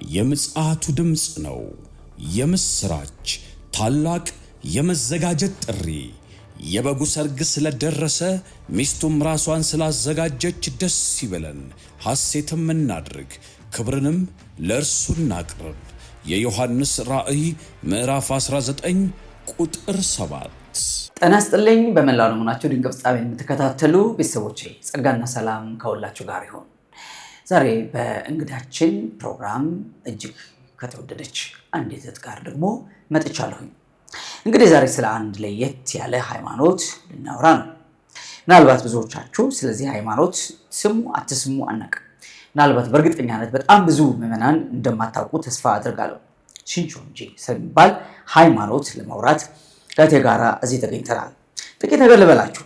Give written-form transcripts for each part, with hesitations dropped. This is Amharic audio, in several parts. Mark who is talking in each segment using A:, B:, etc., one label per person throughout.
A: የምጽአቱ ድምጽ ነው። የምስራች ታላቅ የመዘጋጀት ጥሪ። የበጉ ሰርግ ስለደረሰ ሚስቱም ራሷን ስላዘጋጀች ደስ ይበለን፣ ሐሴትም እናድርግ፣ ክብርንም ለእርሱ እናቅርብ። የዮሐንስ ራእይ ምዕራፍ 19 ቁጥር 7።
B: ጤና ይስጥልኝ። በመላው ዓለማችሁ ድንቅ ፍጻሜን የምትከታተሉ ቤተሰቦቼ ጸጋና ሰላም ከሁላችሁ ጋር ይሁን። ዛሬ በእንግዳችን ፕሮግራም እጅግ ከተወደደች አንዲት እህት ጋር ደግሞ መጥቻለሁኝ። እንግዲህ ዛሬ ስለ አንድ ለየት ያለ ሃይማኖት ልናወራ ነው። ምናልባት ብዙዎቻችሁ ስለዚህ ሃይማኖት ስሙ አትስሙ አናውቅም። ምናልባት በእርግጠኛነት በጣም ብዙ ምዕመናን እንደማታውቁ ተስፋ አድርጋለሁ። ሽንቾንጂ ስለሚባል ሃይማኖት ለማውራት ከእቴ ጋራ እዚህ ተገኝተናል። ጥቂት ነገር ልበላችሁ።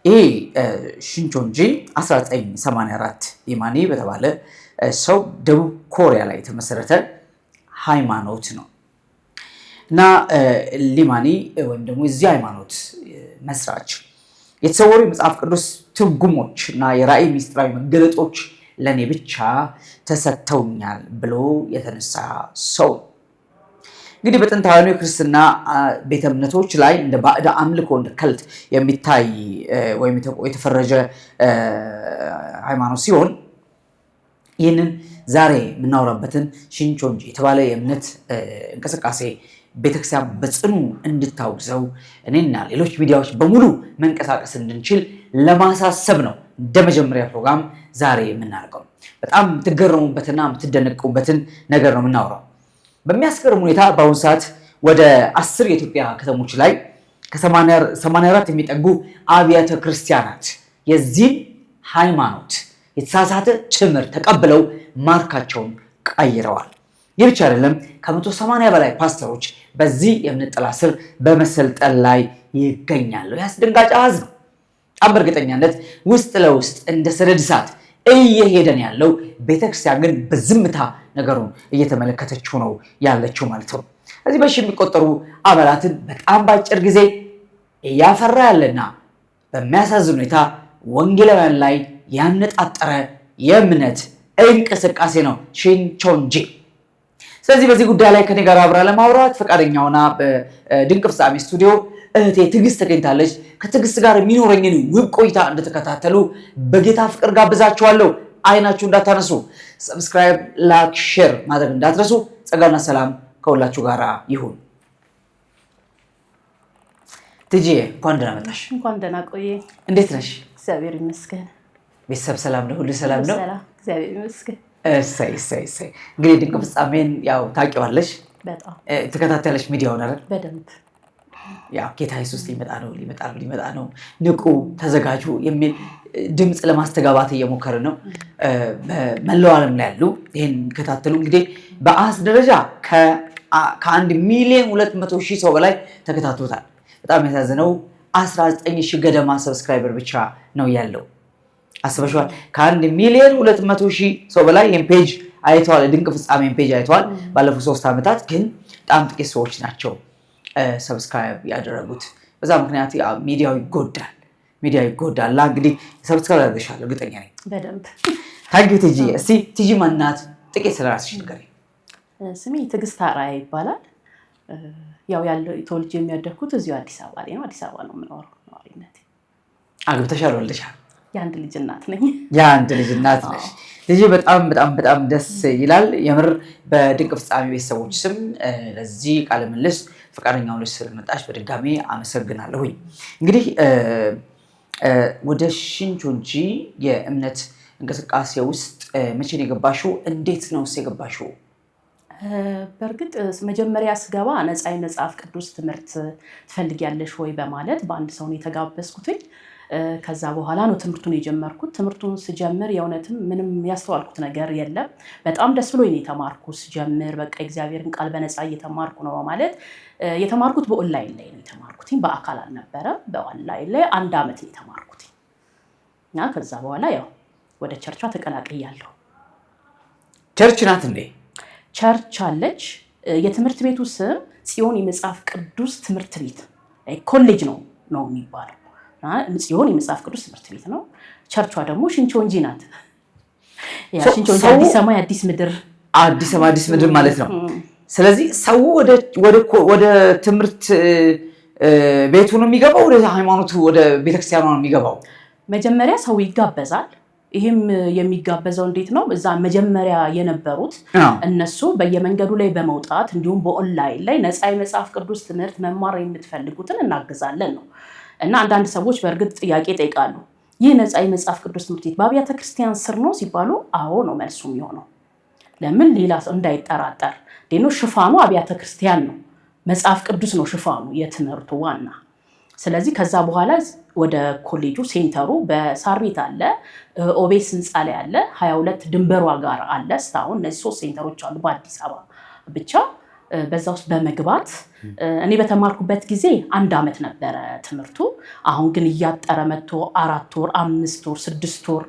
B: ይህ ሽንቾንጂ 1984 ሊማኒ በተባለ ሰው ደቡብ ኮሪያ ላይ የተመሰረተ ሃይማኖት ነው እና ሊማኒ ወይም ደግሞ የዚህ ሃይማኖት መስራች የተሰወሩ የመጽሐፍ ቅዱስ ትርጉሞች እና የራእይ ሚስጥራዊ መገለጦች ለእኔ ብቻ ተሰጥተውኛል ብሎ የተነሳ ሰው። እንግዲህ በጥንታዊ የክርስትና ቤተ እምነቶች ላይ እንደ ባዕድ አምልኮ እንደ ከልት የሚታይ ወይም የተፈረጀ ሃይማኖት ሲሆን ይህንን ዛሬ የምናወራበትን ሽንቾንጂ የተባለ የእምነት እንቅስቃሴ ቤተክርስቲያን በጽኑ እንድታወግዘው እኔና ሌሎች ሚዲያዎች በሙሉ መንቀሳቀስ እንድንችል ለማሳሰብ ነው እንደ መጀመሪያ ፕሮግራም ዛሬ የምናደርገው። በጣም የምትገረሙበትና የምትደነቁበትን ነገር ነው የምናወራው። በሚያስገርም ሁኔታ በአሁኑ ሰዓት ወደ 10 የኢትዮጵያ ከተሞች ላይ ከ84 የሚጠጉ አብያተ ክርስቲያናት የዚህ ሃይማኖት የተሳሳተ ትምህርት ተቀብለው ማርካቸውን ቀይረዋል። ይህ ብቻ አይደለም፣ ከ180 በላይ ፓስተሮች በዚህ የእምነት ጥላ ስር በመሰልጠን ላይ ይገኛሉ። ያስደንጋጭ አሃዝ ነው። በጣም በእርግጠኛነት ውስጥ ለውስጥ እንደ ሰደድ እሳት እየሄደን ያለው ቤተክርስቲያን ግን በዝምታ ነገሩን እየተመለከተችው ነው ያለችው ማለት ነው። እዚህ በሺ የሚቆጠሩ አባላትን በጣም ባጭር ጊዜ እያፈራ ያለና በሚያሳዝን ሁኔታ ወንጌላውያን ላይ ያነጣጠረ የእምነት እንቅስቃሴ ነው ሽንቾንጂ። ስለዚህ በዚህ ጉዳይ ላይ ከኔ ጋር አብራ ለማውራት ፈቃደኛ ሆና በድንቅ ፍጻሜ ስቱዲዮ እህቴ ትዕግስት ተገኝታለች። ከትዕግስት ጋር የሚኖረኝን ውብ ቆይታ እንድትከታተሉ በጌታ ፍቅር ጋብዛችኋለሁ። አይናችሁ እንዳታነሱ፣ ሰብስክራይብ፣ ላይክ፣ ሼር ማድረግ እንዳትረሱ። ጸጋና ሰላም ከሁላችሁ ጋር ይሁን። ትጂ እንኳን ደህና መጣሽ።
C: እንኳን ደህና ቆየ።
B: እንዴት ነሽ?
C: እግዚአብሔር ይመስገን።
B: ቤተሰብ ሰላም ነው? ሁሉ ሰላም ነው?
C: እግዚአብሔር ይመስገን።
B: እሰይ። እንግዲህ ድንቅ ፍጻሜን ያው ታውቂዋለሽ፣
C: በጣም
B: ተከታተለሽ ሚዲያውን አይደል?
C: በደንብ
B: ያው ጌታ ኢየሱስ ሊመጣ ነው፣ ንቁ ተዘጋጁ የሚል ድምፅ ለማስተጋባት እየሞከረ ነው። በመላው ዓለም ላይ ያሉ ይህን የሚከታተሉ እንግዲህ በአሃዝ ደረጃ ከ1 ሚሊዮን 200 ሺህ ሰው በላይ ተከታትሎታል። በጣም ያሳዝነው 19 ሺህ ገደማ ሰብስክራይበር ብቻ ነው ያለው። አስበሽዋል? ከ1 ሚሊዮን 200 ሺህ ሰው በላይ ይህን ፔጅ አይተዋል፣ ድንቅ ፍጻሜን ፔጅ አይተዋል። ባለፉት 3 ዓመታት ግን በጣም ጥቂት ሰዎች ናቸው ሰብስክራይብ ያደረጉት። በዛ ምክንያት ሚዲያው ይጎዳል። እንግዲህ ሰብስክራይብ ያደርግሻል እርግጠኛ ነኝ
C: በደንብ።
B: ታንኪ ቲጂ። እስቲ ቲጂ ማናት? ጥቂት ስለራስሽ ንገሪ።
C: ስሜ ትዕግስት አርአያ ይባላል። ያው ያለው ተወልጄ የሚያደግኩት እዚሁ አዲስ አበባ ላይ ነው። አዲስ አበባ ነው የምኖረው ነዋሪነቴ።
B: አግብተሻል? ወልደሻል?
C: የአንድ ልጅ እናት ነኝ።
B: የአንድ ልጅ እናት ነሽ። ቲጂ በጣም ደስ ይላል የምር። በድንቅ ፍጻሜ ቤተሰቦች ስም ለዚህ ቃለ ምልልስ ፈቃደኛ ሆነሽ ስለመጣሽ በድጋሚ አመሰግናለሁኝ። እንግዲህ ወደ ሽንቾንጂ የእምነት እንቅስቃሴ ውስጥ መቼ ነው የገባሽው? እንዴት ነው የገባሽው?
C: በእርግጥ መጀመሪያ ስገባ ነፃ የመጽሐፍ ቅዱስ ትምህርት ትፈልጊያለሽ ወይ በማለት በአንድ ሰው ነው የተጋበዝኩትኝ። ከዛ በኋላ ነው ትምህርቱን የጀመርኩት። ትምህርቱን ስጀምር የእውነትም ምንም ያስተዋልኩት ነገር የለም። በጣም ደስ ብሎኝ ነው የተማርኩት። ስጀምር በቃ እግዚአብሔርን ቃል በነፃ እየተማርኩ ነው ማለት የተማርኩት በኦንላይን ላይ ነው የተማርኩት፣ በአካል አልነበረም። በኦንላይን ላይ 1 ዓመት ነው የተማርኩት እና ከዛ በኋላ ያው ወደ ቸርቿ ተቀላቅያለሁ።
B: ቸርች ናት እንዴ?
C: ቸርች አለች። የትምህርት ቤቱ ስም ጽዮን የመጽሐፍ ቅዱስ ትምህርት ቤት ኮሌጅ ነው የሚባለው። ጽዮን የመጽሐፍ ቅዱስ ትምህርት ቤት ነው። ቸርቿ ደግሞ ሽንቾንጂ ናት። ሽንቾንጂ አዲስ ሰማይ አዲስ ምድር
B: አዲስ ምድር ማለት ነው። ስለዚህ ሰው ወደ ትምህርት ቤቱ ነው የሚገባው፣ ወደ ሃይማኖቱ ወደ ቤተክርስቲያኑ ነው የሚገባው።
C: መጀመሪያ ሰው ይጋበዛል። ይህም የሚጋበዘው እንዴት ነው? እዛ መጀመሪያ የነበሩት እነሱ በየመንገዱ ላይ በመውጣት እንዲሁም በኦንላይን ላይ ነፃ የመጽሐፍ ቅዱስ ትምህርት መማር የምትፈልጉትን እናግዛለን ነው። እና አንዳንድ ሰዎች በእርግጥ ጥያቄ ይጠይቃሉ። ይህ ነፃ የመጽሐፍ ቅዱስ ትምህርት ቤት በአብያተ ክርስቲያን ስር ነው ሲባሉ፣ አዎ ነው መልሱ የሚሆነው። ለምን ሌላ ሰው እንዳይጠራጠር ዴኖ ሽፋኑ አብያተ ክርስቲያን ነው፣ መጽሐፍ ቅዱስ ነው ሽፋኑ የትምህርቱ ዋና። ስለዚህ ከዛ በኋላ ወደ ኮሌጁ ሴንተሩ በሳር ቤት አለ፣ ኦቤስ ህንፃ ላይ አለ፣ 22 ድንበሯ ጋር አለ። እስካሁን እነዚህ 3 ሴንተሮች አሉ በአዲስ አበባ ብቻ። በዛ ውስጥ በመግባት እኔ በተማርኩበት ጊዜ 1 ዓመት ነበረ ትምህርቱ። አሁን ግን እያጠረ መጥቶ 4 ወር፣ 5 ወር፣ 6 ወር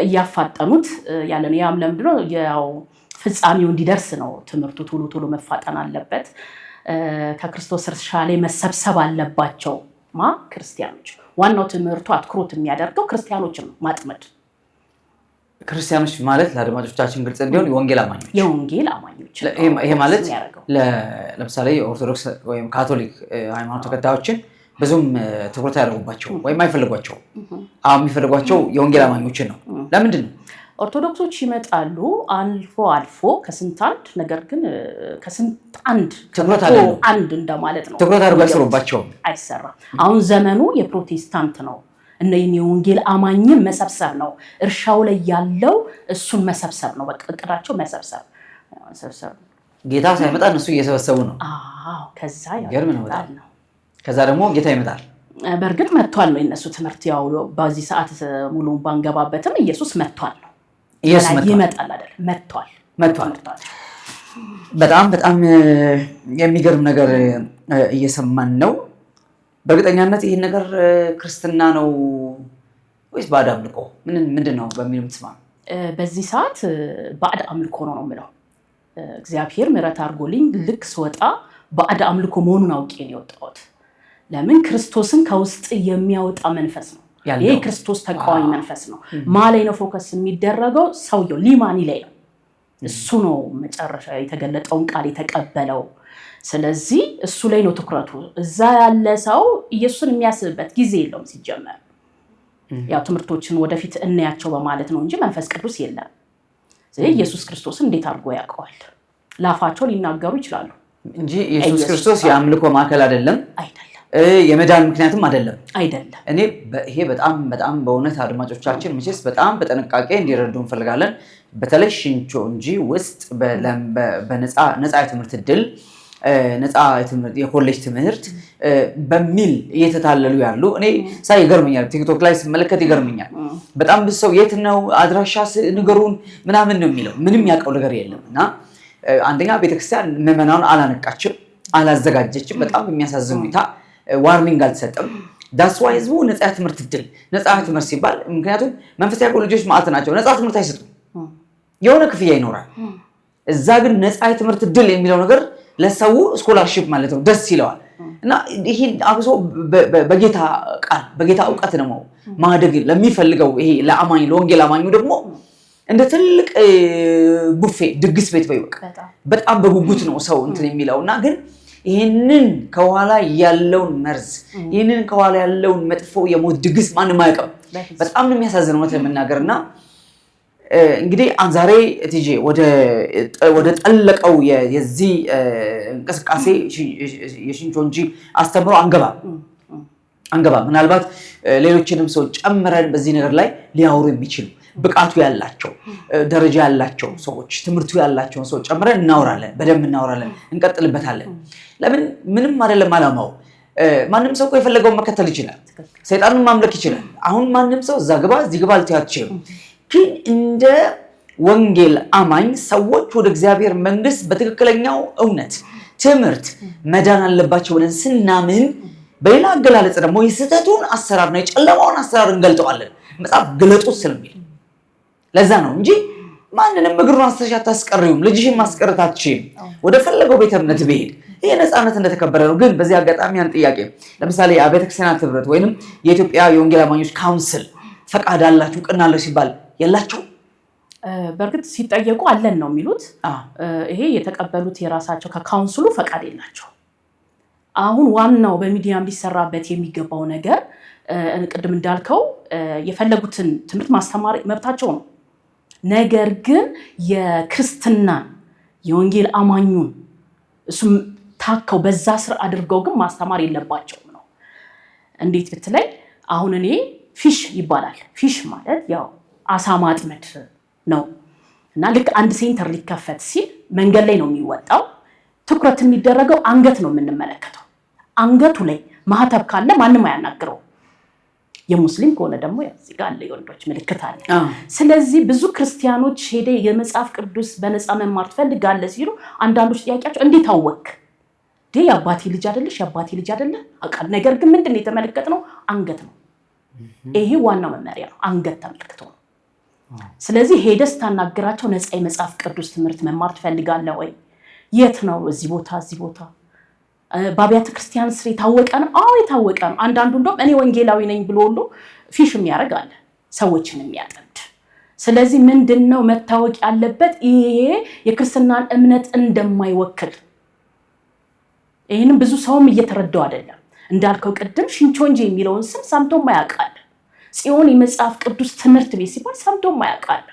C: እያፋጠኑት ያለ ነው። ያም ለምንድነው? ያው ፍጻሜው እንዲደርስ ነው። ትምህርቱ ቶሎ መፋጠን አለበት። ከክርስቶስ እርሻ ላይ መሰብሰብ አለባቸው ክርስቲያኖች። ዋናው ትምህርቱ አትኩሮት የሚያደርገው ክርስቲያኖችን ነው ማጥመድ።
B: ክርስቲያኖች ማለት ለአድማጮቻችን ግልጽ እንዲሆን የወንጌል
C: አማኞች።
B: ይሄ ማለት ለምሳሌ ኦርቶዶክስ ወይም ካቶሊክ ሃይማኖት ተከታዮችን ብዙም ትኩረት ያደርጉባቸው ወይም አይፈልጓቸው። የሚፈልጓቸው የወንጌል አማኞችን ነው። ለምንድን ነው?
C: ኦርቶዶክሶች ይመጣሉ አልፎ ከስንት አንድ፣ ነገር ግን ከስንት አንድ እንደማለት ነው።
B: ትኩረት አድርጎ አይሰሩባቸውም፣
C: አይሰራም። አሁን ዘመኑ የፕሮቴስታንት ነው። የወንጌል አማኝን መሰብሰብ ነው። እርሻው ላይ ያለው እሱን መሰብሰብ ነው። በቃ እቅዳቸው መሰብሰብ።
B: ጌታ ሳይመጣ እነሱ እየሰበሰቡ ነው።
C: ከዛ
B: ነው። ከዛ ደግሞ ጌታ ይመጣል።
C: በእርግጥ መጥቷል ነው የነሱ ትምህርት። ያው በዚህ ሰዓት ሙሉ ባንገባበትም ኢየሱስ መጥቷል ነው። ይመጣል አይደል? መጥቷል። በጣም
B: የሚገርም ነገር እየሰማን ነው። በእርግጠኛነት ይህን ነገር ክርስትና ነው ወይስ ባዕድ አምልኮ ምንድን ነው በሚል የምትስማ?
C: በዚህ ሰዓት ባዕድ አምልኮ ነው የምለው። እግዚአብሔር ምሕረት አድርጎልኝ ልክ ስወጣ ባዕድ አምልኮ መሆኑን አውቄ ነው የወጣሁት። ለምን? ክርስቶስን ከውስጥ የሚያወጣ መንፈስ ነው። ይሄ ክርስቶስ ተቃዋሚ መንፈስ ነው። ማላይ ነው ፎከስ የሚደረገው፣ ሰውየው ሊማኒ ላይ ነው። እሱ ነው መጨረሻ የተገለጠውን ቃል የተቀበለው። ስለዚህ እሱ ላይ ነው ትኩረቱ። እዛ ያለ ሰው ኢየሱስን የሚያስብበት ጊዜ የለውም ሲጀመር። ያው ትምህርቶችን ወደፊት እናያቸው በማለት ነው እንጂ መንፈስ ቅዱስ የለም። ስለዚህ ኢየሱስ ክርስቶስን እንዴት አድርጎ ያውቀዋል? ላፋቸው ሊናገሩ ይችላሉ
B: እንጂ ኢየሱስ ክርስቶስ የአምልኮ ማዕከል አይደለም። የመዳን ምክንያትም አይደለም። እኔ ይሄ በጣም በእውነት አድማጮቻችን መቼስ በጣም በጥንቃቄ እንዲረዱ እንፈልጋለን። በተለይ ሽንቾንጂ ውስጥ በነፃ የትምህርት እድል ነፃ የኮሌጅ ትምህርት በሚል እየተታለሉ ያሉ እኔ ሳይ ይገርመኛል። ቲክቶክ ላይ ስመለከት ይገርመኛል። በጣም ብዙ ሰው የት ነው አድራሻ ንገሩን ምናምን ነው የሚለው። ምንም ያውቀው ነገር የለም። እና አንደኛ ቤተክርስቲያን ምዕመናኑን አላነቃችም፣ አላዘጋጀችም። በጣም የሚያሳዝን ሁኔታ ዋርኒንግ አልተሰጠም። ዳስ ዋይ ህዝቡ ነፃ ትምህርት እድል ነፃ ትምህርት ሲባል ምክንያቱም መንፈሳዊ ኮሌጆች ማለት ናቸው። ነፃ ትምህርት አይሰጡም፣ የሆነ ክፍያ ይኖራል። እዛ ግን ነፃ ትምህርት እድል የሚለው ነገር ለሰው ስኮላርሺፕ ማለት ነው፣ ደስ ይለዋል። እና ይሄ አብሶ በጌታ ቃል በጌታ እውቀት ደግሞ ማደግ ለሚፈልገው ይሄ ለአማኝ ለወንጌል አማኙ ደግሞ እንደ ትልቅ ቡፌ ድግስ ቤት በይወቅ በጣም በጉጉት ነው ሰው እንትን የሚለውና ግን ይሄንን ከኋላ ያለውን መርዝ ይሄንን ከኋላ ያለውን መጥፎ የሞት ድግስ ማንም አያውቅም። በጣም ነው የሚያሳዝነው ለመናገርና እንግዲህ ዛሬ ቲጂ ወደ ጠለቀው የዚህ እንቅስቃሴ የሽንቾንጂ አስተምሮ አንገባ ምናልባት ሌሎችንም ሰው ጨምረን በዚህ ነገር ላይ ሊያወሩ የሚችሉ ብቃቱ ያላቸው ደረጃ ያላቸው ሰዎች ትምህርቱ ያላቸውን ሰው ጨምረን እናወራለን፣ በደንብ እናወራለን፣ እንቀጥልበታለን። ለምን ምንም አይደለም አላማው። ማንም ሰው የፈለገውን መከተል ይችላል፣ ሰይጣንን ማምለክ ይችላል። አሁን ማንም ሰው እዛ ግባ እዚህ ግባ ልትያቸው ግን እንደ ወንጌል አማኝ ሰዎች ወደ እግዚአብሔር መንግስት በትክክለኛው እውነት ትምህርት መዳን አለባቸው ብለን ስናምን በሌላ አገላለጽ ደግሞ የስህተቱን አሰራርና የጨለማውን አሰራር እንገልጠዋለን። መጽሐፍ ግለጡት ስለሚል ለዛ ነው እንጂ ማንንም እግሩን አስተሽ አታስቀሪውም፣ ልጅሽን ማስቀረት አትችይም። ወደ ፈለገው ቤተ እምነት ብሄድ ይሄ ነፃነት እንደተከበረ ነው። ግን በዚህ አጋጣሚ ያን ጥያቄ ለምሳሌ አብያተ ክርስቲያናት ህብረት ወይንም የኢትዮጵያ የወንጌል አማኞች ካውንስል ፈቃድ አላችሁ እውቅና አለው ሲባል የላቸው
C: በርግጥ ሲጠየቁ አለን ነው የሚሉት። ይሄ የተቀበሉት የራሳቸው ከካውንስሉ ፈቃድ የላቸው። አሁን ዋናው በሚዲያም ሊሰራበት የሚገባው ነገር ቅድም እንዳልከው የፈለጉትን ትምህርት ማስተማር መብታቸው ነው። ነገር ግን የክርስትናን የወንጌል አማኙን እሱም ታከው በዛ ስር አድርገው ግን ማስተማር የለባቸውም ነው። እንዴት ብትለይ አሁን እኔ ፊሽ ይባላል። ፊሽ ማለት ያው አሳ ማጥመድ ነው እና ልክ አንድ ሴንተር ሊከፈት ሲል መንገድ ላይ ነው የሚወጣው። ትኩረት የሚደረገው አንገት ነው የምንመለከተው። አንገቱ ላይ ማህተብ ካለ ማንም አያናግረው። የሙስሊም ከሆነ ደግሞ እዚህ ጋር አለ የወንዶች ምልክት አለ። ስለዚህ ብዙ ክርስቲያኖች ሄደ የመጽሐፍ ቅዱስ በነፃ መማር ትፈልጋለህ ሲሉ አንዳንዶች ጥያቄያቸው እንዴት አወክ? የአባቴ ልጅ አይደለሽ? የአባቴ ልጅ አይደለ? አቃል ነገር ግን ምንድነው የተመለከትነው? አንገት ነው። ይሄ ዋናው መመሪያ ነው። አንገት ተመልክቶ ነው። ስለዚህ ሄደህ ስታናግራቸው ነፃ የመጽሐፍ ቅዱስ ትምህርት መማር ትፈልጋለህ ወይ? የት ነው? እዚህ ቦታ እዚህ ቦታ በአብያተ ክርስቲያን ስር የታወቀ ነው። አዎ የታወቀ ነው። አንዳንዱ እንደውም እኔ ወንጌላዊ ነኝ ብሎ ሁሉ ፊሽ የሚያደርግ አለ፣ ሰዎችን የሚያጠምድ። ስለዚህ ምንድነው መታወቅ ያለበት? ይሄ የክርስትናን እምነት እንደማይወክል። ይህንም ብዙ ሰውም እየተረዳው አይደለም። እንዳልከው ቅድም ሽንቾንጂ የሚለውን ስም ሰምቶም ያውቃል። ጽዮን የመጽሐፍ ቅዱስ ትምህርት ቤት ሲባል ሰምቶም ያውቃል።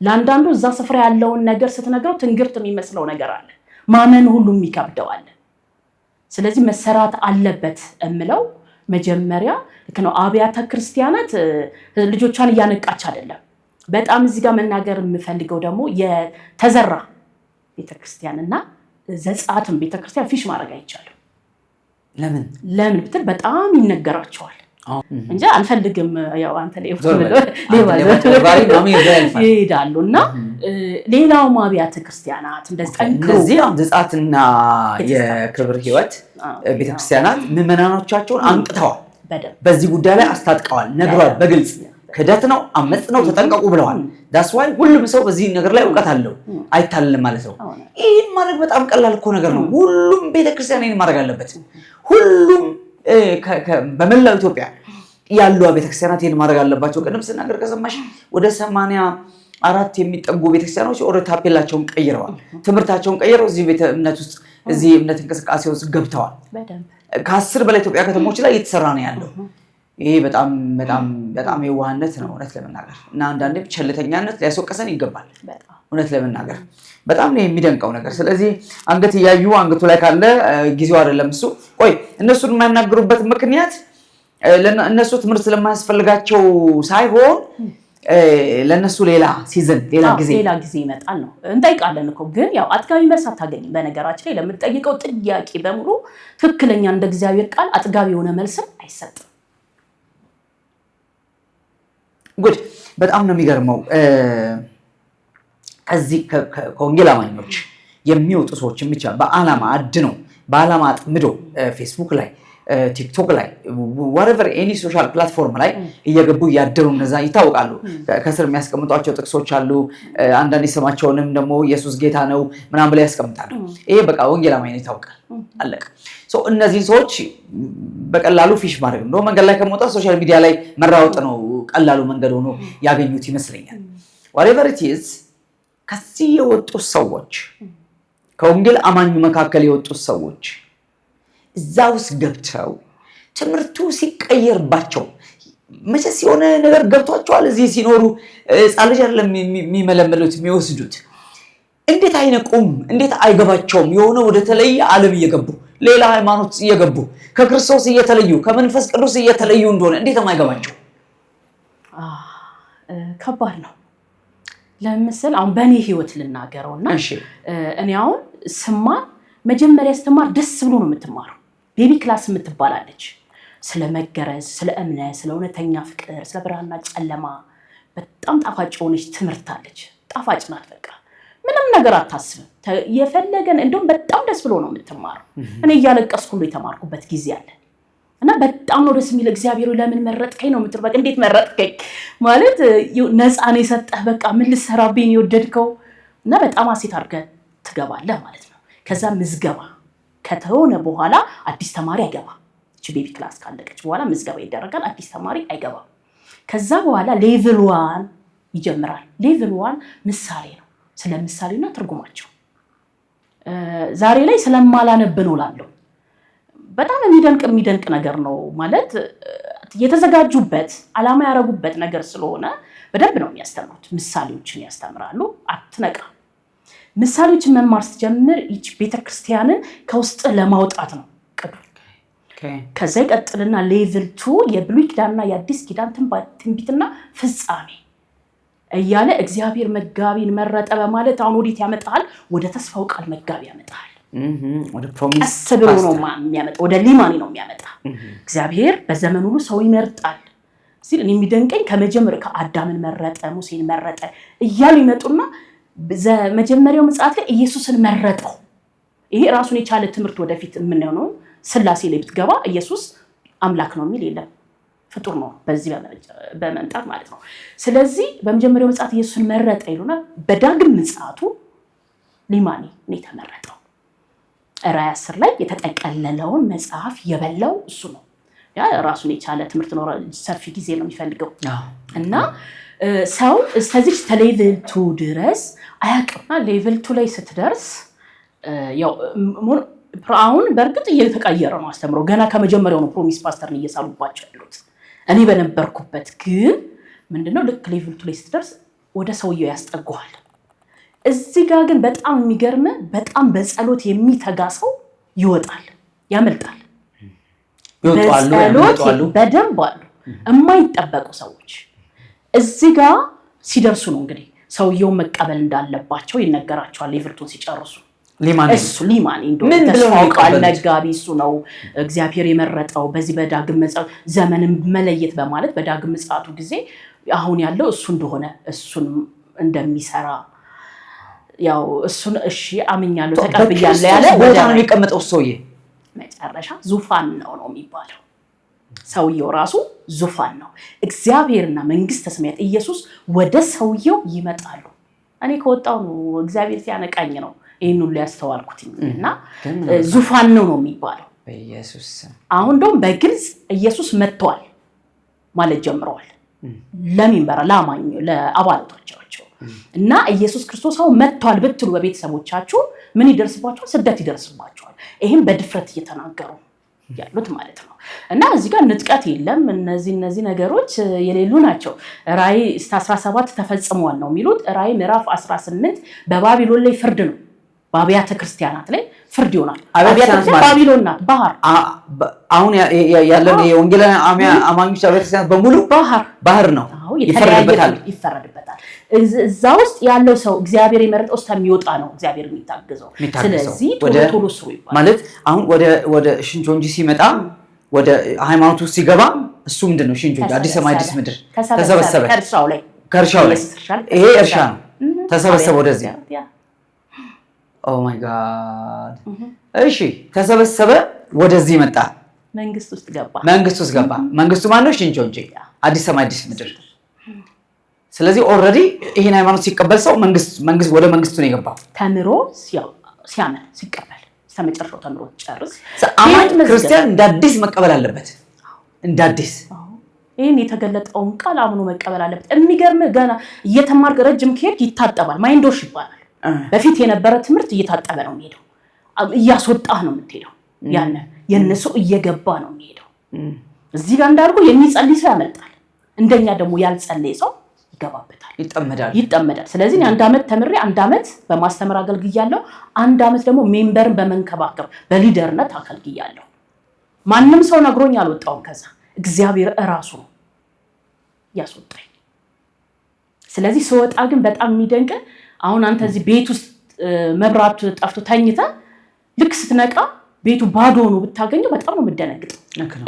C: ለአንዳንዱ እዛ ስፍራ ያለውን ነገር ስትነግረው ትንግርት የሚመስለው ነገር አለ፣ ማመን ሁሉም ይከብደዋል። ስለዚህ መሰራት አለበት እምለው መጀመሪያ ልክ ነው። አብያተ ክርስቲያናት ልጆቿን እያነቃች አይደለም። በጣም እዚህ ጋር መናገር የምፈልገው ደግሞ የተዘራ ቤተክርስቲያንና ዘጻትም ቤተክርስቲያን ፊሽ ማድረግ አይቻልም። ለምን ብትል በጣም ይነገራቸዋል እንጂ አንፈልግም። ያው አንተ ይሄዳሉ እና ሌላው አብያተ ክርስቲያናት
B: እንደዚህ ዘጻትና የክብር ህይወት ቤተክርስቲያናት ምዕመናኖቻቸውን አንቅተዋል። በዚህ ጉዳይ ላይ አስታጥቀዋል፣ ነግረዋል። በግልጽ ክደት ነው፣ አመጽ ነው፣ ተጠንቀቁ ብለዋል። ዳስ ዋይ ሁሉም ሰው በዚህ ነገር ላይ ዕውቀት አለው፣ አይታልልም ማለት ነው። ይህን ማድረግ በጣም ቀላል እኮ ነገር ነው። ሁሉም ቤተክርስቲያን ይህን ማድረግ አለበት። ሁሉም በመላው ኢትዮጵያ ያሉ ቤተክርስቲያናት ይህን ማድረግ አለባቸው። ቅድም ስናገር ከሰማሽ ወደ 84 የሚጠጉ ቤተክርስቲያኖች ኦልሬዲ ታፔላቸውን ቀይረዋል፣ ትምህርታቸውን ቀይረው እዚህ ቤተ እምነት ውስጥ እዚህ እምነት እንቅስቃሴ ውስጥ ገብተዋል። ከ10 በላይ ኢትዮጵያ ከተሞች ላይ እየተሰራ ነው ያለው። ይሄ በጣም በጣም በጣም የዋህነት ነው እውነት ለመናገር እና አንዳንዴ ቸልተኛነት ሊያስወቀሰን ይገባል። እውነት ለመናገር በጣም ነው የሚደንቀው ነገር። ስለዚህ አንገት እያዩ አንገቱ ላይ ካለ ጊዜው አይደለም እሱ። ቆይ እነሱን የማያናግሩበት ምክንያት እነሱ ትምህርት ስለማያስፈልጋቸው ሳይሆን ለነሱ ሌላ ሲዝን ሌላ ጊዜ
C: ይመጣል ነው እንጠይቃለን እኮ። ግን ያው አጥጋቢ መልስ አታገኝም። በነገራችን ላይ ለምትጠይቀው ጥያቄ በሙሉ ትክክለኛ እንደ እግዚአብሔር ቃል አጥጋቢ የሆነ መልስም አይሰጥም።
B: ጉድ በጣም ነው የሚገርመው። ከዚህ ከወንጌል አማኞች የሚወጡ ሰዎችን ብቻ በዓላማ አድነው በዓላማ አጥምዶ ፌስቡክ ላይ ቲክቶክ ላይ whatever any social platform ላይ እየገቡ እያደሩ እነዛ ይታወቃሉ። ከስር የሚያስቀምጧቸው ጥቅሶች አሉ። አንዳንድ ስማቸውንም ደግሞ ኢየሱስ ጌታ ነው ምናምን ብለው ያስቀምጣሉ። ይሄ በቃ ወንጌል አማኝ ይታወቃል። አለቀ። እነዚህ ሰዎች በቀላሉ ፊሽ ማድረግ ነው። መንገድ ላይ ከመውጣት ሶሻል ሚዲያ ላይ መራወጥ ነው ቀላሉ መንገድ ሆኖ ያገኙት ይመስለኛል። whatever it is ከዚህ የወጡ ሰዎች ከወንጌል አማኙ መካከል የወጡ ሰዎች እዛ ውስጥ ገብተው ትምህርቱ ሲቀየርባቸው መቼስ የሆነ ነገር ገብቷቸዋል። እዚህ ሲኖሩ ሕፃን ልጅ አይደለም የሚመለመሉት የሚወስዱት። እንዴት አይነቁም? እንዴት አይገባቸውም? የሆነ ወደ ተለየ ዓለም እየገቡ ሌላ ሃይማኖት እየገቡ ከክርስቶስ እየተለዩ ከመንፈስ ቅዱስ እየተለዩ እንደሆነ እንዴት የማይገባቸው?
C: ከባድ ነው። ለምሳሌ አሁን በእኔ ህይወት ልናገረውና እኔ አሁን ስማር መጀመሪያ ስትማር ደስ ብሎ ነው የምትማረው። ቤቢ ክላስ የምትባላለች ስለ መገረዝ፣ ስለ እምነት፣ ስለ እውነተኛ ፍቅር፣ ስለ ብርሃንና ጨለማ በጣም ጣፋጭ የሆነች ትምህርት አለች። ጣፋጭ ናት። በቃ ምንም ነገር አታስብም። የፈለገን እንደውም በጣም ደስ ብሎ ነው የምትማረው። እኔ እያለቀስኩ ሁሉ የተማርኩበት ጊዜ አለ እና በጣም ነው ደስ የሚል። እግዚአብሔር ለምን መረጥከኝ ነው የምትል። በቃ እንዴት መረጥከኝ ማለት ነፃ ነው የሰጠህ። በቃ ምን ልትሰራብኝ የወደድከው እና በጣም ሐሴት አድርገህ ትገባለህ ማለት ነው። ከዛ ምዝገባ ከተሆነ በኋላ አዲስ ተማሪ አይገባም። እቺ ቤቢ ክላስ ካለቀች በኋላ ምዝገባ ይደረጋል። አዲስ ተማሪ አይገባም። ከዛ በኋላ ሌቭል 1 ይጀምራል። ሌቭል 1 ምሳሌ ነው። ስለ ምሳሌና ትርጉማቸው ዛሬ ላይ ስለማላነብ ነው ላለው በጣም የሚደንቅ ነገር ነው ማለት የተዘጋጁበት ዓላማ ያረጉበት ነገር ስለሆነ በደንብ ነው የሚያስተምሩት። ምሳሌዎችን ያስተምራሉ። አትነቃ። ምሳሌዎችን መማር ስትጀምር ይች ቤተክርስቲያንን ከውስጥ ለማውጣት ነው ቅዱ። ከዛ ይቀጥልና ሌቭል 2 የብሉይ ኪዳንና የአዲስ ኪዳን ትንቢትና ፍጻሜ እያለ እግዚአብሔር መጋቢን መረጠ በማለት አሁን ወዴት ያመጣል? ወደ ተስፋው ቃል መጋቢ ያመጣል።
B: ወደ ፕሮሚስ
C: ቀስ ብሎ ነው የሚያመጣ፣ ወደ ሊማኒ ነው የሚያመጣ። እግዚአብሔር በዘመኑ ሁሉ ሰው ይመርጣል ሲል እኔ የሚደንቀኝ ከመጀመሪያው ከአዳምን መረጠ፣ ሙሴን መረጠ እያሉ ይመጡና መጀመሪያው ምጽአት ላይ ኢየሱስን መረጠው። ይሄ ራሱን የቻለ ትምህርት ወደፊት የምናየው ነው። ስላሴ ላይ ብትገባ ኢየሱስ አምላክ ነው የሚል የለም፣ ፍጡር ነው በዚህ በመምጣት ማለት ነው። ስለዚህ በመጀመሪያው ምጽአት ኢየሱስን መረጠ ይሉና በዳግም ምጽአቱ ሊማኒ ነው የተመረጠው። ራዕይ 10 ላይ የተጠቀለለውን መጽሐፍ የበላው እሱ ነው። ያ ራሱን የቻለ ትምህርት ነው፣ ሰፊ ጊዜ ነው የሚፈልገው እና ሰው እስከዚህ ሌቭል 2 ድረስ አያውቅምና ሌቭል 2 ላይ ስትደርስ ያው አሁን በእርግጥ እየተቀየረ ነው አስተምሮ። ገና ከመጀመሪያው ነው ፕሮሚስ ፓስተርን እየሳሉባቸው ያሉት። እኔ በነበርኩበት ግን ምንድነው ልክ ሌቭል 2 ላይ ስትደርስ ወደ ሰውየው ያስጠጋዋል። እዚህ ጋር ግን በጣም የሚገርም በጣም በጸሎት የሚተጋ ሰው ይወጣል፣ ያመልጣል። በጸሎት በደንብ አሉ የማይጠበቁ ሰዎች እዚህ ጋር ሲደርሱ ነው እንግዲህ ሰውየውን መቀበል እንዳለባቸው ይነገራቸዋል። ሌቭል 2 ሲጨርሱ ሊማኒ እንደሆነ ተስፋው ቃል መጋቢ እሱ ነው እግዚአብሔር የመረጠው በዚህ በዳግም ምጽአት ዘመንን መለየት በማለት በዳግም ምጽአቱ ጊዜ አሁን ያለው እሱ እንደሆነ እሱን እንደሚሰራ ያው እሱን እሺ አምኛለሁ ተቀብያለሁ ያለ
B: ቦታ ነው የሚቀመጠው። ሰውዬ
C: መጨረሻ ዙፋን ነው የሚባለው። ሰውየው ራሱ ዙፋን ነው። እግዚአብሔርና መንግስተ ሰማያት ኢየሱስ ወደ ሰውየው ይመጣሉ። እኔ ከወጣው ነው እግዚአብሔር ሲያነቃኝ ነው ይሄን ሁሉ ያስተዋልኩትና ዙፋን ነው የሚባለው
B: በኢየሱስ።
C: አሁን ደግሞ በግልጽ ኢየሱስ መጥቷል ማለት ጀምረዋል። ለሚንበራ ለአማኝ ለአባላቶቻቸው እና ኢየሱስ ክርስቶስ አሁን መጥቷል ብትሉ በቤተሰቦቻችሁ ምን ይደርስባችኋል? ስደት ይደርስባችኋል። ይሄን በድፍረት እየተናገሩ ያሉት ማለት ነው። እና እዚህ ጋር ንጥቀት የለም። እነዚህ ነገሮች የሌሉ ናቸው። ራዕይ 17 ተፈጽሟል ነው የሚሉት። ራዕይ ምዕራፍ 18 በባቢሎን ላይ ፍርድ ነው። በአብያተ ክርስቲያናት ላይ ፍርድ ይሆናል። አብያተ ክርስቲያናት ባቢሎን ናት፣ ባህር።
B: አሁን ያለን የወንጌላዊ አማኞች አብያተ ክርስቲያናት በሙሉ ባህር ነው፣
C: ይፈረድበታል። እዛ ውስጥ ያለው ሰው እግዚአብሔር የመረጠው እስከሚወጣ ነው እግዚአብሔር የሚታገዘው። ስለዚህ ቶሎ ስሩ ይባላል
B: ማለት አሁን ወደ ሽንቾንጂ ሲመጣ ወደ ሃይማኖቱ ሲገባ እሱ ምንድነው ሽንቾንጂ አዲስ ሰማይ አዲስ ምድር ተሰበሰበ። ከእርሻው ላይ ይሄ እርሻ ነው ተሰበሰበ ወደዚህ። ኦ ማይ ጋድ። እሺ ተሰበሰበ፣ ወደዚህ መጣ፣
C: መንግስት ውስጥ ገባ። መንግስቱ ማነው? ሽንቾንጂ አዲስ ሰማይ አዲስ ምድር። ስለዚህ ኦልሬዲ ይሄን ሃይማኖት ሲቀበል ሰው መንግስት ወደ መንግስቱ ነው የገባው። ተምሮ ሲያምን ሲቀበል እስከመጨረሻው ተምሮ ጨርስ።
B: አማኝ ክርስቲያን እንደ አዲስ መቀበል አለበት። እንደ አዲስ
C: ይሄን የተገለጠውን ቃል አምኖ መቀበል አለበት። የሚገርም ገና እየተማርክ ረጅም ከሄድክ ይታጠባል። ማይንዶሽ ይባላል። በፊት የነበረ ትምህርት እየታጠበ ነው የሚሄደው። እያስወጣህ ነው የምትሄደው። ያነ የነሱ እየገባ ነው የሚሄደው። እዚህ ጋር እንዳልኩ የሚጸልይ ሰው ያመልጣል። እንደኛ ደግሞ ያልጸለየ ሰው ይገባበታል፣ ይጠመዳል። ስለዚህ አንድ አመት ተምሬ አንድ አመት በማስተማር አገልግያለሁ። አንድ አመት ደግሞ ሜምበርን በመንከባከብ በሊደርነት አገልግያለሁ። ማንም ሰው ነግሮኝ አልወጣውም። ከዛ እግዚአብሔር እራሱ ነው ያስወጣኝ። ስለዚህ ስወጣ ግን በጣም የሚደንቅ አሁን አንተ እዚህ ቤት ውስጥ መብራት ጠፍቶ ተኝተህ ልክ ስትነቃ ቤቱ ባዶ ሆኖ ብታገኘው በጣም ነው የምደነግጠው።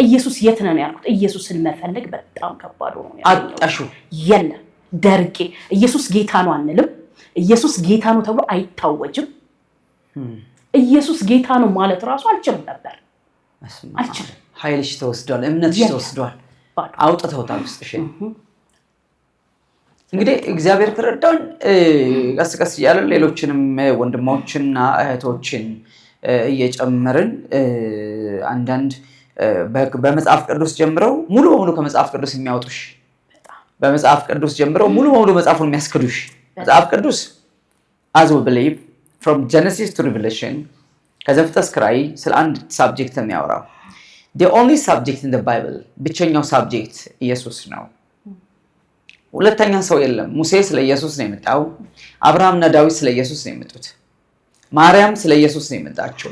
C: ኢየሱስ የት ነው ያልኩት? ኢየሱስን መፈለግ በጣም ከባድ ሆኖ
B: አጣሹ
C: የለም ደርቄ ኢየሱስ ጌታ ነው አንልም። ኢየሱስ ጌታ ነው ተብሎ አይታወጅም። ኢየሱስ ጌታ ነው ማለት ራሱ አልችልም ነበር። አልችልም።
B: ኃይልሽ ተወስዷል፣ እምነትሽ ተወስዷል፣ አውጥተውታል ውስጥሽ። እንግዲህ እግዚአብሔር ከረዳን ቀስ ቀስ እያለን ሌሎችንም ወንድሞችና እህቶችን እየጨመርን አንዳንድ በመጽሐፍ ቅዱስ ጀምረው ሙሉ በሙሉ ከመጽሐፍ ቅዱስ የሚያወጡሽ በመጽሐፍ ቅዱስ ጀምረው ሙሉ በሙሉ መጽሐፉን የሚያስክዱሽ መጽሐፍ ቅዱስ as we believe from Genesis to Revelation ከዘፍጥረት እስከ ራዕይ ስለ አንድ ሳብጀክት የሚያወራው the only subject in the Bible ብቸኛው ሳብጀክት ኢየሱስ ነው። ሁለተኛ ሰው የለም። ሙሴ ስለ ኢየሱስ ነው የመጣው። አብርሃምና ዳዊት ስለ ኢየሱስ ነው የመጡት። ማርያም ስለ ኢየሱስ ነው የመጣችው።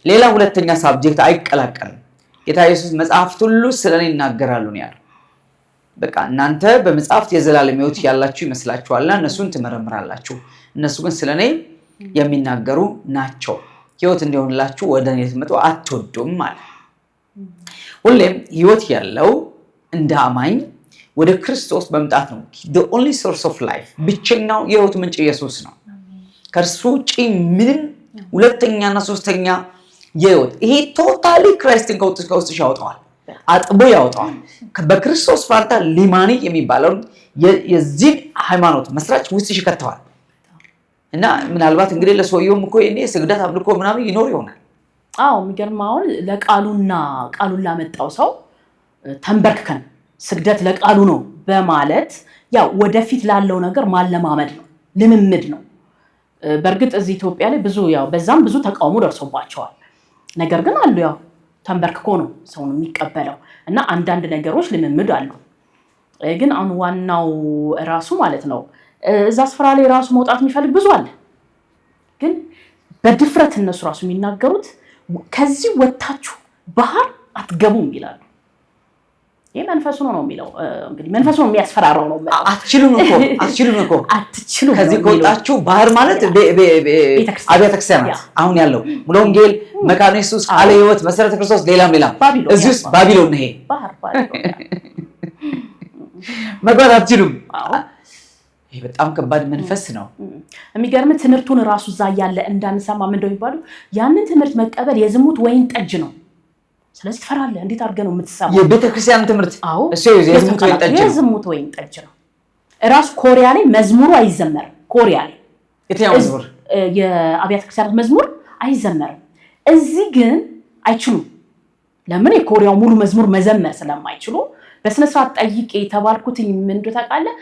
B: ሌላ ሁለተኛ ሳብጀክት አይቀላቀልም። ጌታ ኢየሱስ መጽሐፍት ሁሉ ስለኔ ይናገራሉ ነው ያለው። በቃ እናንተ በመጽሐፍት የዘላለም ሕይወት ያላችሁ ይመስላችኋልና እነሱን ትመረምራላችሁ፣ እነሱ ግን ስለኔ የሚናገሩ ናቸው። ሕይወት እንዲሆንላችሁ ወደ እኔ ልትመጡ አትወዱም ማለት። ሁሌም ሕይወት ያለው እንደ አማኝ ወደ ክርስቶስ በመምጣት ነው። the only source of life ብቸኛው የሕይወት ምንጭ ኢየሱስ ነው። ከእርሱ ውጪ ምንም ሁለተኛና ሶስተኛ የሕይወት ይሄ ቶታሊ ክራይስትን ከውስጥሽ ያወጣዋል፣ አጥቦ ያወጣዋል። በክርስቶስ ፋንታ ሊማኒ የሚባለውን የዚህ ሃይማኖት መስራች ውስጥሽ ይከተዋል። እና ምናልባት እንግዲህ ለሰውየውም እኮ እኔ ስግደት አምልኮ ምናምን ይኖር ይሆናል።
C: አዎ የሚገርም አሁን ለቃሉና ቃሉን ላመጣው ሰው ተንበርክከን ስግደት ለቃሉ ነው በማለት ያው ወደፊት ላለው ነገር ማለማመድ ነው፣ ልምምድ ነው። በእርግጥ እዚህ ኢትዮጵያ ላይ ብዙ ያው በዛም ብዙ ተቃውሞ ደርሶባቸዋል። ነገር ግን አሉ ያው ተንበርክኮ ነው ሰው ነው የሚቀበለው እና አንዳንድ ነገሮች ልምምድ አሉ። ግን አሁን ዋናው ራሱ ማለት ነው እዛ ስፍራ ላይ ራሱ መውጣት የሚፈልግ ብዙ አለ። ግን በድፍረት እነሱ ራሱ የሚናገሩት ከዚህ ወጣችሁ ባህር አትገቡም ይላሉ። ይሄ መንፈሱ ነው የሚለው። እንግዲህ መንፈሱ ነው የሚያስፈራራው ነው።
B: አትችሉም እኮ ከዚህ ከወጣችሁ ባህር ማለት አብያተ ክርስቲያናት አሁን ያለው ሙሉ ወንጌል፣ መካነ ኢየሱስ፣ ቃለ ሕይወት፣ መሰረተ ክርስቶስ፣ ሌላም እዚህ ውስጥ ባቢሎን ነው። ይሄ ባህር መግባት አትችሉም። ይሄ በጣም ከባድ መንፈስ ነው።
C: የሚገርም ትምህርቱን ራሱ እዛ ያለ እንዳንሰማ ምን እንደሚባለው ያንን ትምህርት መቀበል የዝሙት ወይን ጠጅ ነው። ስለዚህ ትፈራለህ። እንዴት አድርገህ ነው የምትሰማው?
B: የቤተክርስቲያን ትምህርት እሱ
C: የዝሙት ወይን ጠጅ ነው። ራሱ ኮሪያ ላይ መዝሙሩ አይዘመርም። ኮሪያ ላይ
B: የትኛው መዝሙር?
C: የአብያተ ክርስቲያናት መዝሙር አይዘመርም። እዚህ ግን አይችሉም። ለምን? የኮሪያው ሙሉ መዝሙር መዘመር ስለማይችሉ በስነ ስርዓት ጠይቄ የተባልኩትኝ ምን እንደው ታውቃለህ?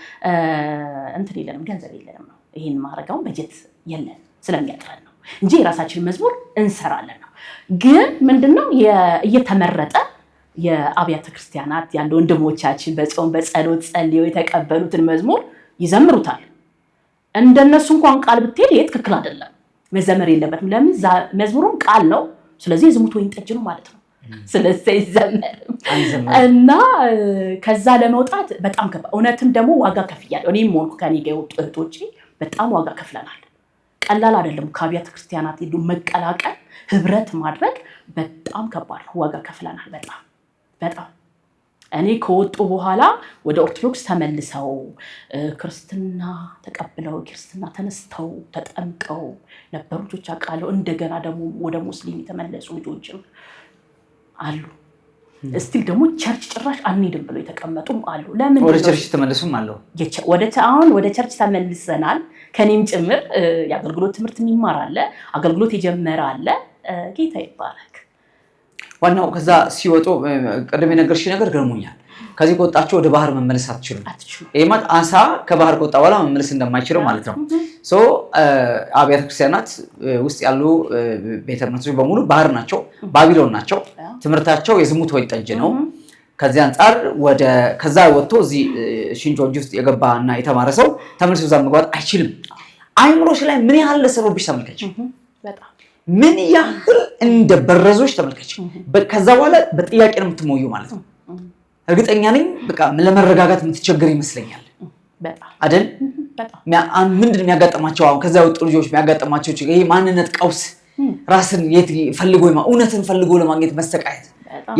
C: እንትን የለንም፣ ገንዘብ የለንም ነው ይሄን ማድረጋውን በጀት የለን ስለሚያጥረን ነው እንጂ የራሳችን መዝሙር እንሰራለን ነው። ግን ምንድነው እየተመረጠ የአብያተ ክርስቲያናት ያሉ ወንድሞቻችን በጾም በጸሎት ጸልየው የተቀበሉትን መዝሙር ይዘምሩታል። እንደነሱ እንኳን ቃል ብትሄድ ይሄ ትክክል አይደለም፣ መዘመር የለበትም። ለምን? መዝሙሩም ቃል ነው። ስለዚህ የዝሙት ወይን ጠጅ ነው ማለት ነው። ስለዚህ አይዘመርም እና ከዛ ለመውጣት በጣም እውነትም ደግሞ ዋጋ ከፍያለሁ። እኔም ሆንኩ ከኔ ጋር የወጡ እህቶቼ በጣም ዋጋ ከፍለናል። ቀላል አይደለም። ከአብያተ ክርስቲያናት ሄዱ መቀላቀል ህብረት ማድረግ በጣም ከባድ ነው። ዋጋ ከፍለናል በጣም እኔ ከወጡ በኋላ ወደ ኦርቶዶክስ ተመልሰው ክርስትና ተቀብለው ክርስትና ተነስተው ተጠምቀው ነበሩ ልጆች አውቃለሁ። እንደገና ደግሞ ወደ ሙስሊም የተመለሱ ልጆችም አሉ። እስቲል ደግሞ ቸርች ጭራሽ አንሄድም ብለው የተቀመጡም አሉ። ለምን?
B: ወደ ቸርች ተመለሱም አሉ።
C: አሁን ወደ ቸርች ተመልሰናል። ከኔም ጭምር የአገልግሎት ትምህርት የሚማር አለ፣ አገልግሎት የጀመረ አለ። ጌታ ይባረክ።
B: ዋናው ከዛ ሲወጡ ቀደም የነገርሽ ነገር ገርሞኛል። ከዚህ ከወጣችሁ ወደ ባህር መመለስ አትችሉም። ይሄ ማለት አሳ ከባህር ከወጣ በኋላ መመለስ እንደማይችለው ማለት ነው። አብያተ ክርስቲያናት ውስጥ ያሉ ቤተ እምነቶች በሙሉ ባህር ናቸው፣ ባቢሎን ናቸው። ትምህርታቸው የዝሙት ወይን ጠጅ ነው። ከዚህ አንጻር ከዛ ወጥቶ እዚህ ሽንጆንጂ ውስጥ የገባና የተማረ ሰው ተመልሶ እዛ መግባት አይችልም። አይምሮሽ ላይ ምን ያህል ለሰሩብሽ ተመልከች። ምን ያህል እንደበረዞች ተመልከች። ከዛ በኋላ በጥያቄ ነው የምትሞዩ ማለት ነው። እርግጠኛ ነኝ በቃ ለመረጋጋት የምትቸገር ይመስለኛል አይደል? ምንድን የሚያጋጥማቸው አሁን ከዛ የወጡ ልጆች የሚያጋጥማቸው ይሄ ማንነት ቀውስ፣ ራስን እውነትን ፈልጎ ለማግኘት መሰቃየት፣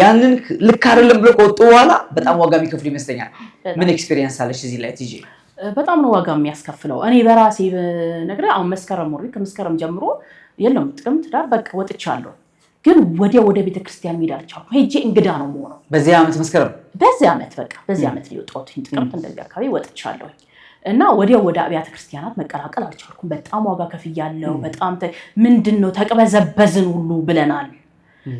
B: ያንን ልክ አይደለም ብሎ ከወጡ በኋላ በጣም ዋጋ የሚከፍሉ ይመስለኛል። ምን ኤክስፔሪየንስ አለሽ እዚህ ላይ ትይጂ?
C: በጣም ነው ዋጋ የሚያስከፍለው። እኔ በራሴ ነግሬ አሁን ከመስከረም ጀምሮ የለም ጥቅምት ዳር በቃ ወጥቻለሁ። ግን ወደ ቤተክርስቲያን መሄድ አልቻልኩም። ሄጄ እንግዳ ነው የምሆነው።
B: በዚህ ዓመት መስከረም በዚህ
C: ዓመት ሊወጣሁት ጥቅምት እንደዚህ አካባቢ ወጥቻለሁ እና ወደ አብያተ ክርስቲያናት መቀላቀል አልቻልኩም። በጣም ዋጋ ከፍያለሁ። በጣም ምንድነው ተቅበዘበዝን ሁሉ ብለናል።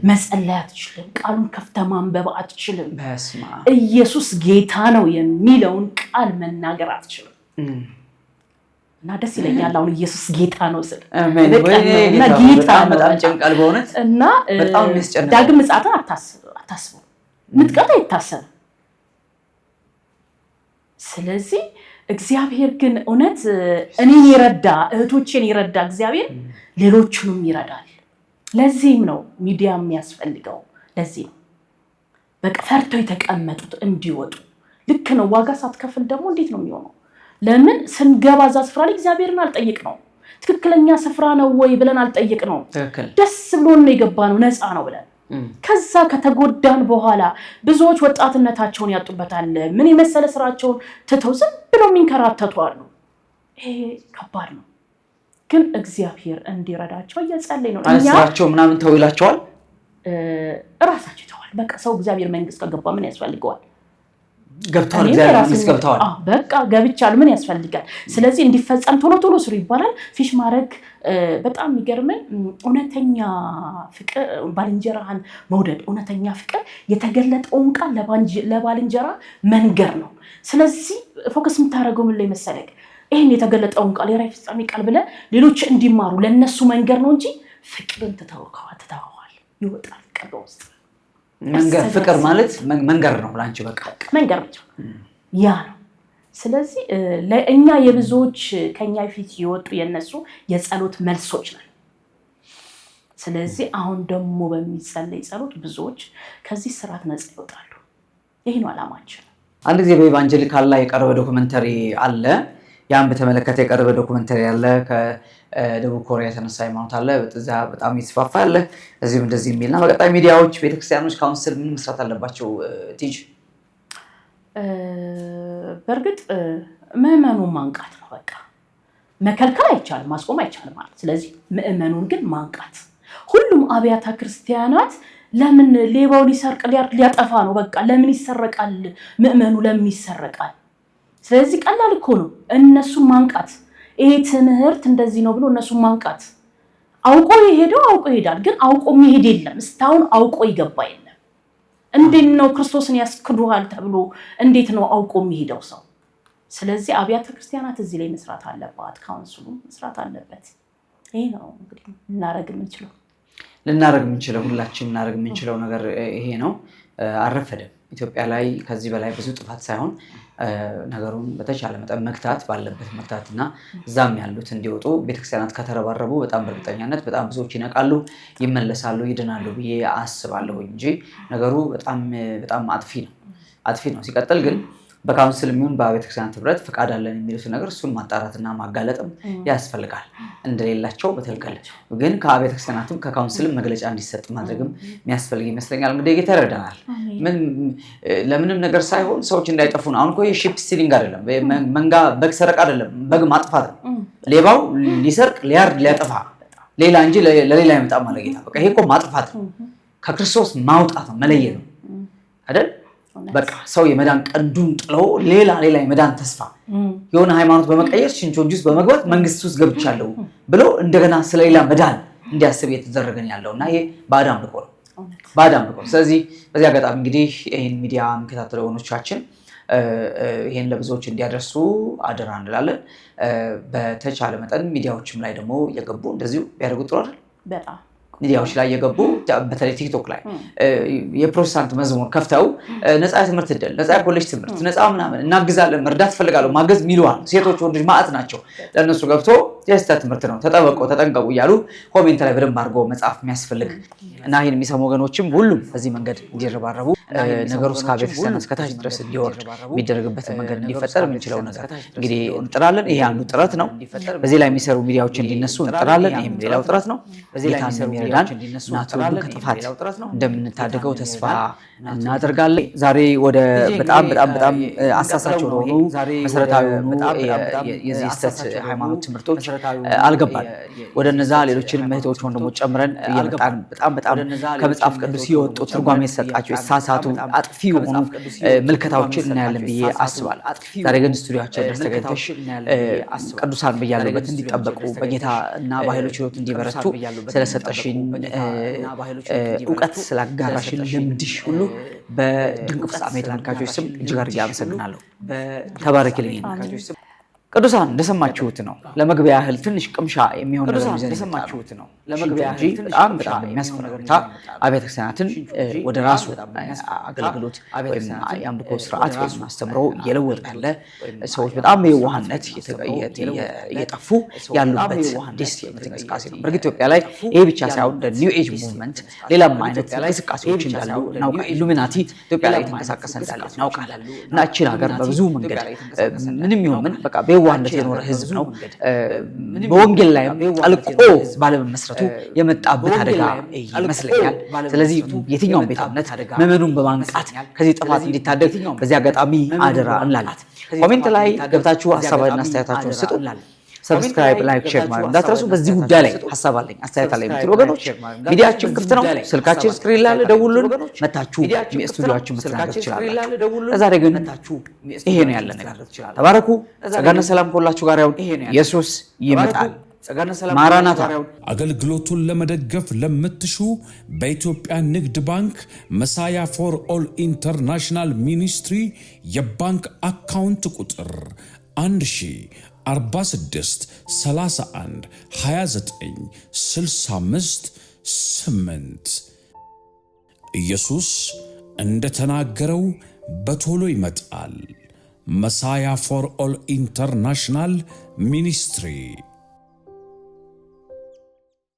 C: መጸለይ አትችልም። ቃሉን ከፍተህ ማንበብ አትችልም።
B: በስመ አብ
C: ኢየሱስ ጌታ ነው የሚለውን ቃል መናገር አትችልም። እና ደስ ይለኛል አሁን ኢየሱስ ጌታ ነው ስል
B: እና ጌታ በጣም ጨንቃል በእውነት
C: እና
B: በጣም የሚያስጨንቅ
C: ዳግም ምጽአትን አታስበው ምጥቀት አይታሰብም። ስለዚህ እግዚአብሔር ግን እውነት እኔን ይረዳ እህቶቼን ይረዳ እግዚአብሔር ሌሎቹንም ይረዳል። ለዚህም ነው ሚዲያ የሚያስፈልገው። ለዚህ ነው በቃ ፈርተው የተቀመጡት እንዲወጡ። ልክ ነው። ዋጋ ሳትከፍል ደግሞ እንዴት ነው የሚሆነው? ለምን ስንገባ እዛ ስፍራ ላይ እግዚአብሔርን አልጠይቅ ነው ትክክለኛ ስፍራ ነው ወይ ብለን አልጠይቅ ነው። ደስ ብሎን ነው የገባ ነው ነፃ ነው ብለን ከዛ ከተጎዳን በኋላ ብዙዎች ወጣትነታቸውን ያጡበታል። ምን የመሰለ ስራቸውን ትተው ዝም ብለው የሚንከራተቱ አሉ። ይሄ ከባድ ነው። ግን እግዚአብሔር እንዲረዳቸው እየጸለይ ነው።
B: ስራቸው ምናምን ተው ይላቸዋል።
C: ራሳቸው ይተዋል። በቃ ሰው እግዚአብሔር መንግስት ከገባ ምን ያስፈልገዋል?
B: ገብቷል። እግዚአብሔር መንግስት ገብቷል።
C: በቃ ገብቻለሁ ምን ያስፈልጋል? ስለዚህ እንዲፈጸም ቶሎ ቶሎ ስሩ ይባላል። ፊሽ ማድረግ በጣም የሚገርመኝ እውነተኛ ፍቅር ባልንጀራህን መውደድ፣ እውነተኛ ፍቅር የተገለጠውን ቃል ለባልንጀራ መንገር ነው። ስለዚህ ፎከስ የምታደርገው ምን ላይ መሰለህ? ይሄን የተገለጠውን ቃል የራዕይ ፍጻሜ ቃል ብለህ ሌሎች እንዲማሩ ለነሱ መንገር ነው እንጂ ፍቅርን ትተዋዋል ይወጣል ፍቅር ውስጥ
B: መንገር። ፍቅር ማለት መንገር ነው ላንቺ በቃ
C: መንገር ብቻ ያ ነው። ስለዚህ ለእኛ የብዙዎች ከኛ ፊት የወጡ የነሱ የጸሎት መልሶች ነን። ስለዚህ አሁን ደግሞ በሚጸለይ ጸሎት ብዙዎች ከዚህ ስርዓት ነፃ ይወጣሉ። ይሄ ነው ዓላማችን።
B: አንድ ጊዜ በኢቫንጀሊካል ላይ የቀረበ ዶክመንተሪ አለ። ያን በተመለከተ የቀረበ ዶክመንተሪ አለ። ከደቡብ ኮሪያ የተነሳ ሃይማኖት አለ በዛ በጣም ይስፋፋ አለ። እዚህም እንደዚህ የሚልና በቀጣይ ሚዲያዎች፣ ቤተክርስቲያኖች፣ ካውንስል ምን መስራት አለባቸው ቲጂ?
C: በእርግጥ ምዕመኑን ማንቃት ነው። በቃ መከልከል አይቻልም፣ ማስቆም አይቻልም ማለት። ስለዚህ ምዕመኑን ግን ማንቃት። ሁሉም አብያተ ክርስቲያናት ለምን ሌባው ሊሰርቅ ሊያጠፋ ነው በቃ ለምን ይሰረቃል? ምዕመኑ ለምን ይሰረቃል? ስለዚህ ቀላል እኮ ነው። እነሱን ማንቃት። ይሄ ትምህርት እንደዚህ ነው ብሎ እነሱን ማንቃት። አውቆ የሄደው አውቆ ይሄዳል፣ ግን አውቆ የሚሄድ የለም። እስካሁን አውቆ ይገባ የለም። እንዴት ነው ክርስቶስን ያስክዱሃል ተብሎ እንዴት ነው አውቆ የሚሄደው ሰው? ስለዚህ አብያተ ክርስቲያናት እዚህ ላይ መስራት አለባት፣ ካውንስሉ መስራት አለበት። ይሄ ነው እንግዲህ ልናደርግ የምንችለው ሁላችን ልናደርግ የምንችለው ነገር ይሄ ነው። አረፈደም። ኢትዮጵያ ላይ ከዚህ በላይ ብዙ ጥፋት ሳይሆን ነገሩን በተቻለ መጠን መክታት ባለበት መክታትና እዛም ያሉት እንዲወጡ ቤተክርስቲያናት ከተረባረቡ በጣም በእርግጠኛነት በጣም ብዙዎች ይነቃሉ፣ ይመለሳሉ፣ ይድናሉ ብዬ አስባለሁ እንጂ ነገሩ በጣም አጥፊ ነው። ሲቀጥል ግን በካውንስል የሚሆን በቤተክርስቲያን ህብረት ፍቃድ አለን የሚሉት ነገር እሱን ማጣራትና ማጋለጥም ያስፈልጋል። እንደሌላቸው በትክክል ግን ከቤተክርስቲያናትም ከካውንስልም መግለጫ እንዲሰጥ ማድረግም የሚያስፈልግ ይመስለኛል። እንግዲህ ጌታ ይረዳናል። ለምንም ነገር ሳይሆን ሰዎች እንዳይጠፉ ነው። አሁን እኮ ሺፕ ስቲሊንግ አይደለም፣ መንጋ በግ ሰረቅ አይደለም፣ በግ ማጥፋት ነው። ሌባው ሊሰርቅ ሊያርድ ሊያጠፋ ሌላ እንጂ ለሌላ አይመጣም ማለት ጌታ። በቃ ይሄ እኮ ማጥፋት ነው፣ ከክርስቶስ ማውጣት ነው፣ መለየት ነው አይደል? በቃ ሰው የመዳን ቀንዱን ጥሎ ሌላ የመዳን ተስፋ የሆነ ሃይማኖት በመቀየር ሽንቾን ጁስ በመግባት መንግስት ውስጥ ገብቻለሁ ብሎ እንደገና ስለሌላ መዳን እንዲያስብ እየተደረገን ያለውና ይሄ ባዕድ አምልኮ ነው። ስለዚህ በዚህ አጋጣሚ እንግዲህ ይህን ሚዲያ የሚከታተሉ ወገኖቻችን ይህን ለብዙዎች እንዲያደርሱ አደራ እንላለን። በተቻለ መጠን ሚዲያዎችም ላይ ደግሞ እየገቡ እንደዚሁ ቢያደርጉ ጥሩ አይደል? በጣም
B: ሚዲያዎች ላይ የገቡ በተለይ ቲክቶክ ላይ የፕሮቴስታንት መዝሙር ከፍተው ነፃ ትምህርት እድል፣ ነፃ ኮሌጅ ትምህርት፣ ነፃ ምናምን እናግዛለን፣ መርዳት ፈልጋለሁ፣ ማገዝ ሚሉዋል ሴቶች ወንዶች ማዕት ናቸው። ለእነሱ ገብቶ የስህተት ትምህርት ነው ተጠንቀቁ እያሉ ኮሜንት ላይ በደንብ አድርጎ መጽሐፍ የሚያስፈልግ እና ይህን የሚሰሙ ወገኖችም ሁሉም በዚህ መንገድ እንዲረባረቡ ነገሩ እስከ ቤተክርስቲያን እስከታች ድረስ እንዲወርድ የሚደረግበትን መንገድ እንዲፈጠር የምንችለው ነገር እንግዲህ እንጥራለን። ይሄ አንዱ ጥረት ነው። በዚህ ላይ የሚሰሩ ሚዲያዎች እንዲነሱ እንጥራለን። ይህም ሌላው ጥረት ነው። በዚህ ላይ የሚረዳን እና ትውልዱ ከጥፋት እንደምንታደገው ተስፋ እናደርጋለን። ዛሬ ወደ በጣም አሳሳች ሆኑ መሰረታዊ ሆኑ የዚህ ስህተት ሃይማኖት ትምህርቶች አልገባንም። ወደ እነዛ ሌሎችን እህቶች ወንድሞች ጨምረን እየመጣን በጣም ከመጽሐፍ ቅዱስ የወጡ ትርጓሜ የተሰጣቸው የተሳሳቱ አጥፊ የሆኑ ምልከታዎችን እናያለን ብዬ አስባለሁ። ዛሬ ግን ስቱዲዮአችን ድረስ ተገኝተሽ ቅዱሳን በያሉበት እንዲጠበቁ በጌታ እና በኃይሎች ሕይወት እንዲበረቱ ስለሰጠሽኝ እውቀት ስላጋራሽን ልምድሽ ሁሉ በድንቅ ፍጻሜ ተመልካቾች ስም እጅግ አድርጌ አመሰግናለሁ። ተባረክልኝ። ቅዱሳን እንደሰማችሁት ነው። ለመግቢያ ያህል ትንሽ ቅምሻ የሚሆን ነገር ይዘን እንደሰማችሁት ነው። ለመግቢያ ያህል በጣም የሚያስፈራታ አብያተ ክርስቲያናትን ወደ ራሱ አገልግሎት ወይም የአምልኮ ስርዓት ወይም አስተምሮ እየለወጠ ያለ ሰዎች በጣም የዋህነት እየጠፉ ያሉበት አዲስ እንቅስቃሴ ነው። በእርግጥ ኢትዮጵያ ላይ ይሄ ብቻ ሳይሆን ኒው ኤጅ ሙቭመንት ሌላም አይነት እንቅስቃሴዎች እንዳሉ እናውቃለን። ኢሉሚናቲ ኢትዮጵያ ላይ የተንቀሳቀሰ እንዳለ እናውቃለን። እና እቺን ሀገር በብዙ መንገድ ምንም ይሁን ምን በቃ በዋህነት የኖረ ህዝብ ነው። በወንጌል ላይ ጠልቆ ባለመመስረቱ የመጣበት አደጋ ይመስለኛል። ስለዚህ የትኛውን ቤተ እምነት ምዕመኑን በማንቃት ከዚህ ጥፋት እንዲታደግ በዚህ አጋጣሚ አደራ እንላለን። ኮሜንት ላይ ገብታችሁ ሀሳብና አስተያየታችሁን ስጡ። ሰብስክራይብ፣ ላይክ፣ ሼር ማለት እንዳትረሱ። በዚህ ጉዳይ ላይ ሀሳብ አለኝ አስተያየት አለኝ የምትሉ ወገኖች ሚዲያችን ክፍት ነው። ስልካችን ስክሪን ላይ ደውሉልን። መታችሁ ስቱዲዮአችን መስተናገድ ትችላላችሁ። ለዛሬ ግን ይሄ ነው ያለ ነገር። ተባረኩ። ጸጋና ሰላም ከሁላችሁ ጋር ይሁን። ኢየሱስ ይመጣል። ማራናታ።
A: አገልግሎቱን ለመደገፍ ለምትሹ በኢትዮጵያ ንግድ ባንክ መሳያ ፎር ኦል ኢንተርናሽናል ሚኒስትሪ የባንክ አካውንት ቁጥር 1046 31 29 65 8 ኢየሱስ እንደተናገረው በቶሎ ይመጣል። መሳያ ፎር ኦል ኢንተርናሽናል ሚኒስትሪ